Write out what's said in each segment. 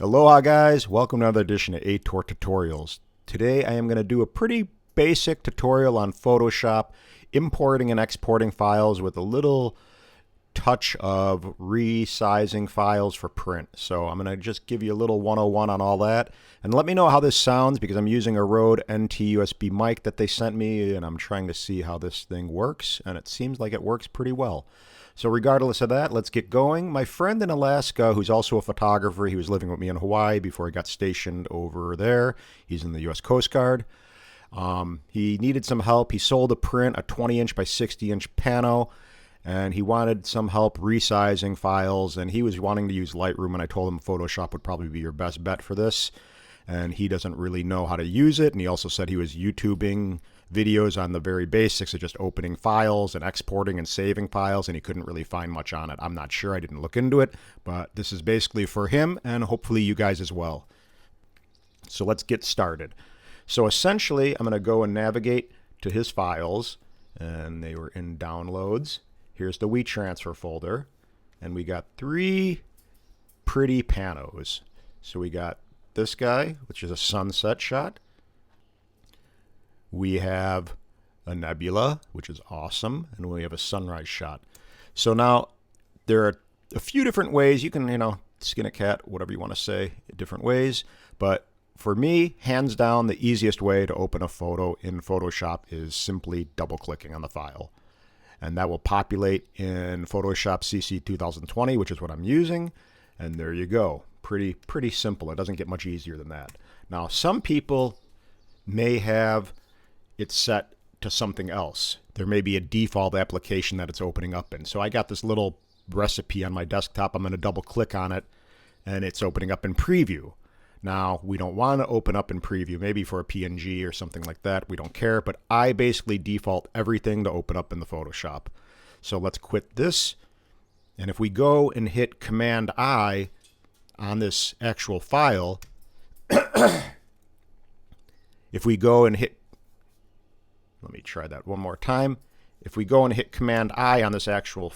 Aloha guys, welcome to another edition of Atort Tutorials. Today I am going to do a pretty basic tutorial on Photoshop, importing and exporting files with a little touch of resizing files for print. So I'm going to just give you a little 101 on all that. And let me know how this sounds because I'm using a Rode NT USB mic that they sent me and I'm trying to see how this thing works. And it seems like it works pretty well. So regardless of that, let's get going. My friend in Alaska, who's also a photographer, he was living with me in Hawaii before he got stationed over there. He's in the U.S. Coast Guard. He needed some help. He sold a print, a 20-inch by 60-inch pano, and he wanted some help resizing files, and he was wanting to use Lightroom, and I told him Photoshop would probably be your best bet for this, and he doesn't really know how to use it, and he also said he was YouTubing videos on the very basics of just opening files and exporting and saving files, and he couldn't really find much on it. I'm not sure. I didn't look into it, but this is basically for him and hopefully you guys as well. So let's get started. So essentially, I'm going to go and navigate to his files, and they were in downloads. Here's the WeTransfer folder, and we got three pretty panos. So we got this guy, which is a sunset shot. We have a nebula, which is awesome, and we have a sunrise shot. So now there are a few different ways you can, skin a cat, whatever you want to say, different ways. But for me, hands down, the easiest way to open a photo in Photoshop is simply double-clicking on the file. And that will populate in Photoshop CC 2020, which is what I'm using. And there you go. Pretty simple. It doesn't get much easier than that. Now, some people may have it's set to something else. There may be a default application that it's opening up in. So I got this little recipe on my desktop. I'm going to double click on it and it's opening up in preview. Now we don't want to open up in preview, maybe for a PNG or something like that. We don't care, but I basically default everything to open up in the Photoshop. So let's quit this. And if we go and hit Command I on this actual file, if we go and hit let me try that one more time. If we go and hit Command I on this actual,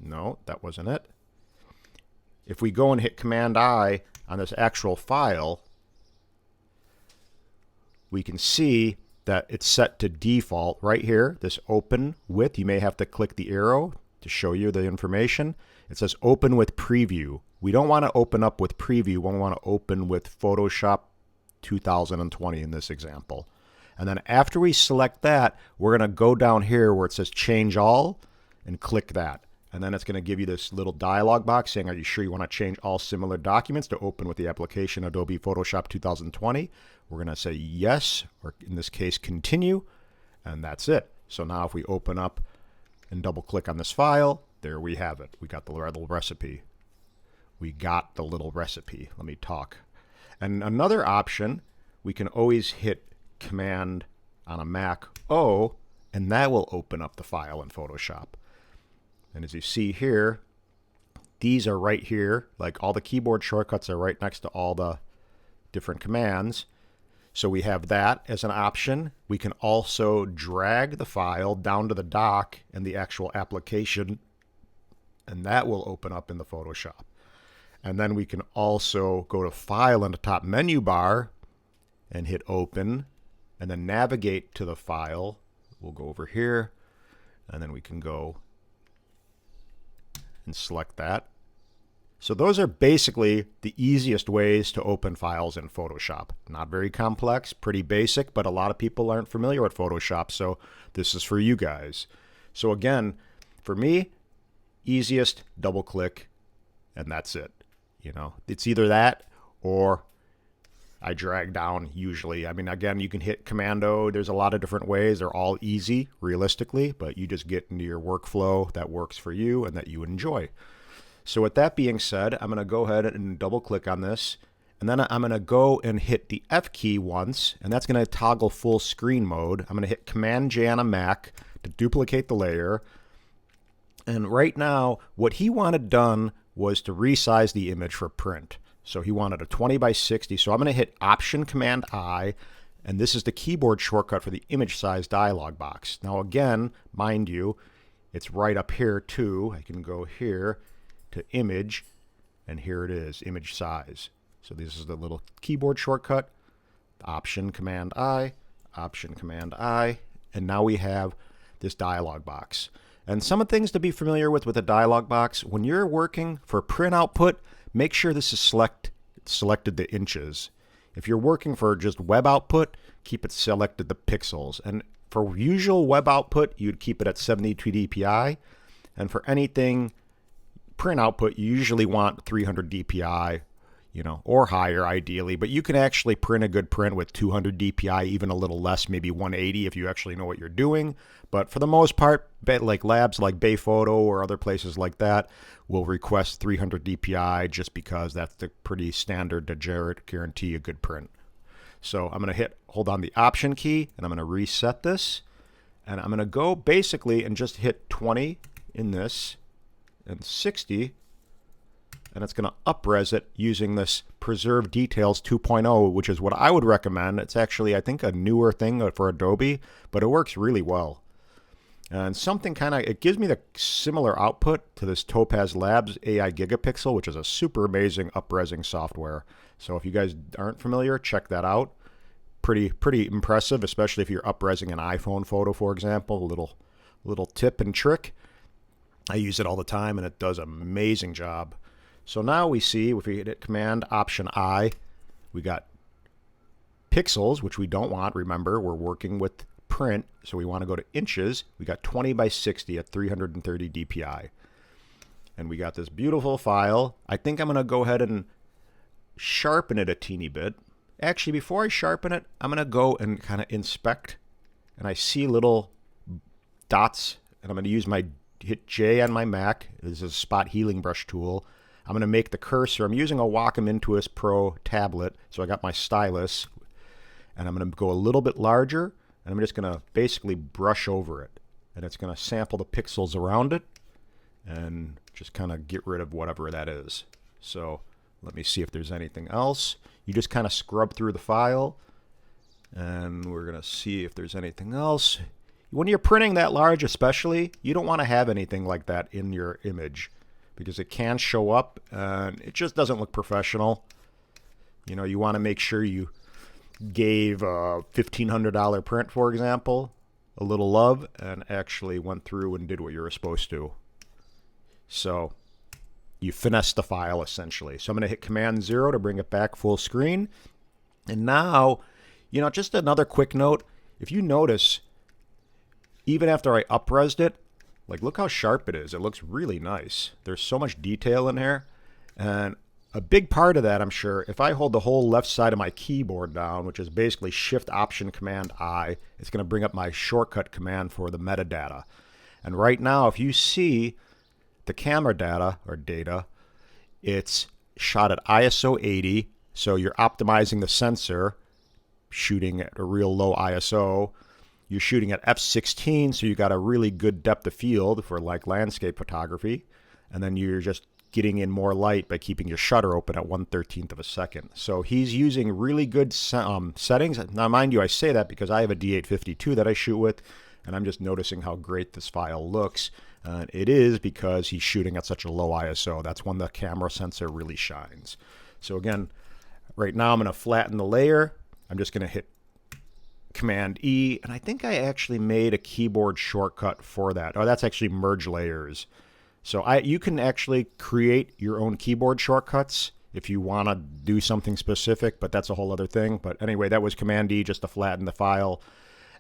no, that wasn't it. If we go and hit Command I on this actual file, we can see that it's set to default right here, this open with. You may have to click the arrow to show you the information. It says open with preview. We don't want to open up with preview. We want to open with Photoshop 2020 in this example. And then after we select that, we're going to go down here where it says change all and click that. And then it's going to give you this little dialog box saying, are you sure you want to change all similar documents to open with the application Adobe Photoshop 2020? We're going to say yes, or in this case, continue. And that's it. So now if we open up and double click on this file, there we have it. We got the little recipe. Let me talk. And another option, we can always hit Command on a Mac O, and that will open up the file in Photoshop. And as you see here, these are right here. Like all the keyboard shortcuts are right next to all the different commands. So we have that as an option. We can also drag the file down to the dock and the actual application, and that will open up in the Photoshop. And then we can also go to File in the top menu bar and hit Open, and then navigate to the file. We'll go over here, and then we can go and select that. So those are basically the easiest ways to open files in Photoshop. Not very complex, pretty basic, but a lot of people aren't familiar with Photoshop, so this is for you guys. So again, for me, easiest, double click, and that's it. It's either that or I drag down usually. I mean, again, you can hit Commando. There's a lot of different ways. They're all easy, realistically, but you just get into your workflow that works for you and that you enjoy. So with that being said, I'm going to go ahead and double click on this. And then I'm going to go and hit the F key once, and that's going to toggle full screen mode. I'm going to hit Command J on a Mac to duplicate the layer. And right now, what he wanted done was to resize the image for print. So he wanted a 20 by 60. So I'm going to hit Option Command I, and this is the keyboard shortcut for the image size dialog box. Now again, mind you, it's right up here too. I can go here to Image, and here it is, image size. So this is the little keyboard shortcut, Option Command I, Option Command I, and now we have this dialog box. And some of the things to be familiar with a dialog box, when you're working for print output, make sure this is selected the inches. If you're working for just web output, keep it selected the pixels. And for usual web output, you'd keep it at 72 dpi. And for anything print output, you usually want 300 dpi, or higher ideally. But you can actually print a good print with 200 dpi, even a little less, maybe 180 if you actually know what you're doing. But for the most part, like labs like Bayphoto or other places like that will request 300 dpi just because that's the pretty standard to guarantee a good print. So I'm going to hold on the Option key, and I'm going to reset this. And I'm going to go basically and just hit 20 in this and 60. And it's going to up-res it using this Preserve Details 2.0, which is what I would recommend. It's actually, I think, a newer thing for Adobe, but it works really well. And something it gives me the similar output to this Topaz Labs AI Gigapixel, which is a super amazing up-resing software. So if you guys aren't familiar, check that out. Pretty impressive, especially if you're up-resing an iPhone photo, for example. A little tip and trick. I use it all the time, and it does an amazing job. So now we see, if we hit Command Option I, we got pixels, which we don't want. Remember, we're working with print, so we want to go to inches. We got 20 by 60 at 330 dpi. And we got this beautiful file. I think I'm going to go ahead and sharpen it a teeny bit. Actually, before I sharpen it, I'm going to go and kind of inspect. And I see little dots, and I'm going to hit J on my Mac. This is a spot healing brush tool. I'm going to make the cursor. I'm using a Wacom Intuos Pro tablet, so I got my stylus. And I'm going to go a little bit larger, and I'm just going to basically brush over it. And it's going to sample the pixels around it and just kind of get rid of whatever that is. So let me see if there's anything else. You just kind of scrub through the file, and we're going to see if there's anything else. When you're printing that large especially, you don't want to have anything like that in your image because it can show up and it just doesn't look professional. You want to make sure you gave a $1,500 print, for example, a little love and actually went through and did what you were supposed to. So you finesse the file essentially. So I'm going to hit Command 0 to bring it back full screen. And now, just another quick note. If you notice, even after I up-resed it, look how sharp it is. It looks really nice. There's so much detail in here. And a big part of that, I'm sure, if I hold the whole left side of my keyboard down, which is basically Shift Option Command I, it's going to bring up my shortcut command for the metadata. And right now, if you see the camera data, it's shot at ISO 80, so you're optimizing the sensor, shooting at a real low ISO. You're shooting at f/16, so you got a really good depth of field for landscape photography. And then you're just getting in more light by keeping your shutter open at 1/13 of a second. So he's using really good settings. Now, mind you, I say that because I have a D852 that I shoot with, and I'm just noticing how great this file looks. It is because he's shooting at such a low ISO. That's when the camera sensor really shines. So again, right now I'm going to flatten the layer. I'm just going to hit Command E, and I think I actually made a keyboard shortcut for that. Oh, that's actually merge layers. So you can actually create your own keyboard shortcuts if you want to do something specific, but that's a whole other thing. But anyway, that was Command E just to flatten the file.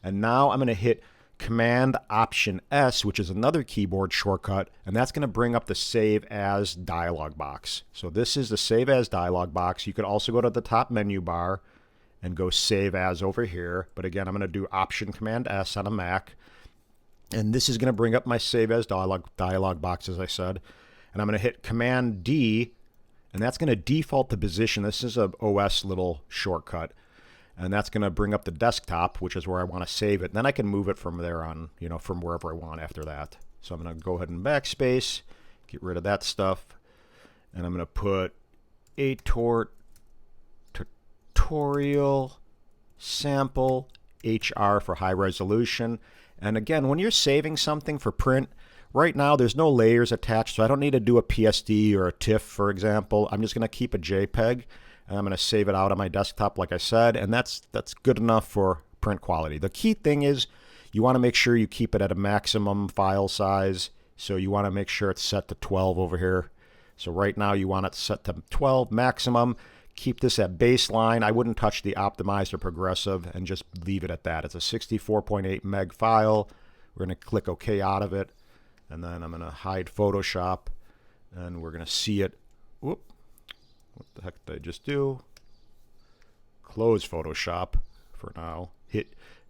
And now I'm going to hit Command Option S, which is another keyboard shortcut, and that's going to bring up the Save As dialog box. So this is the Save As dialog box. You could also go to the top menu bar and go Save As over here. But again, I'm going to do Option Command S on a Mac. And this is going to bring up my Save As dialog box, as I said. And I'm going to hit Command D, and that's going to default the position. This is a OS little shortcut. And that's going to bring up the desktop, which is where I want to save it. And then I can move it from there on, from wherever I want after that. So I'm going to go ahead and backspace, get rid of that stuff. And I'm going to put Atort tutorial sample HR for high resolution. And again, when you're saving something for print, right now there's no layers attached, so I don't need to do a PSD or a TIFF, for example. I'm just going to keep a JPEG. And I'm going to save it out on my desktop, like I said, and that's good enough for print quality. The key thing is you want to make sure you keep it at a maximum file size. So you want to make sure it's set to 12 over here. So right now you want it set to 12 maximum. Keep this at baseline. I wouldn't touch the optimized or progressive and just leave it at that. It's a 64.8 meg file. We're going to click OK out of it. And then I'm going to hide Photoshop. And we're going to see it. Whoop. What the heck did I just do? Close Photoshop for now.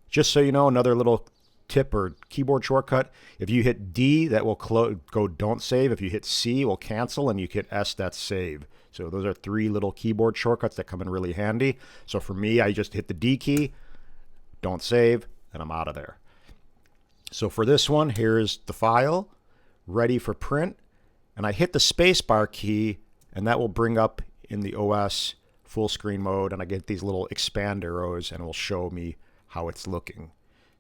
Just so you know, another little tip or keyboard shortcut. If you hit D, that will go don't save. If you hit C, it will cancel. And you hit S, that's save. So those are 3 little keyboard shortcuts that come in really handy. So for me, I just hit the D key, don't save, and I'm out of there. So for this one, here's the file, ready for print. And I hit the spacebar key, and that will bring up in the OS full screen mode. And I get these little expand arrows, and it will show me how it's looking.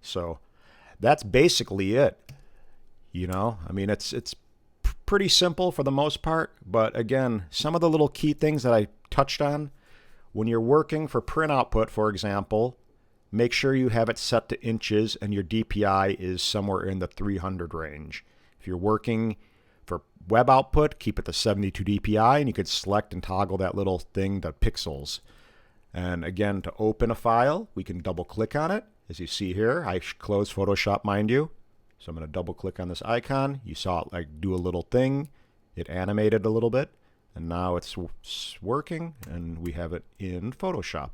So that's basically it. You know, I mean, it's pretty simple for the most part, but again, some of the little key things that I touched on, when you're working for print output, for example, make sure you have it set to inches and your DPI is somewhere in the 300 range. If you're working for web output, keep it to 72 DPI, and you could select and toggle that little thing to pixels. And again, to open a file, we can double click on it. As you see here, I closed Photoshop, mind you. So I'm going to double click on this icon. You saw it like do a little thing. It animated a little bit. And now it's working. And we have it in Photoshop.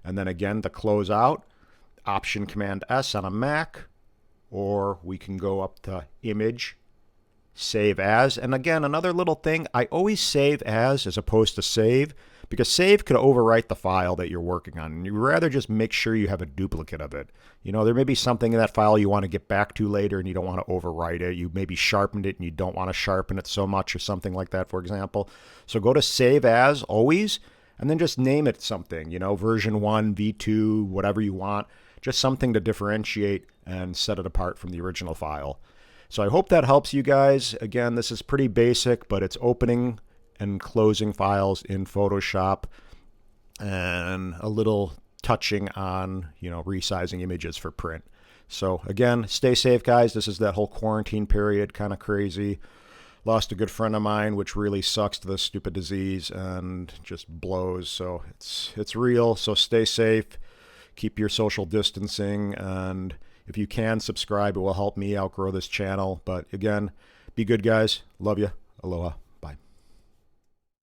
And then again, to close out, Option Command S on a Mac. Or we can go up to Image, Save As. And again, another little thing, I always save as opposed to save. Because save could overwrite the file that you're working on. And you'd rather just make sure you have a duplicate of it. You know, there may be something in that file you want to get back to later and you don't want to overwrite it. You maybe sharpened it and you don't want to sharpen it so much or something like that, for example. So go to Save As always, and then just name it something, you know, version 1, V2, whatever you want. Just something to differentiate and set it apart from the original file. So I hope that helps you guys. Again, this is pretty basic, but it's opening and closing files in Photoshop and a little touching on, you know, resizing images for print. So again, stay safe, guys. This is that whole quarantine period, kind of crazy. Lost a good friend of mine, which really sucks to this stupid disease and just blows. So it's real. So stay safe. Keep your social distancing. And if you can subscribe, it will help me outgrow this channel. But again, be good, guys. Love you. Aloha.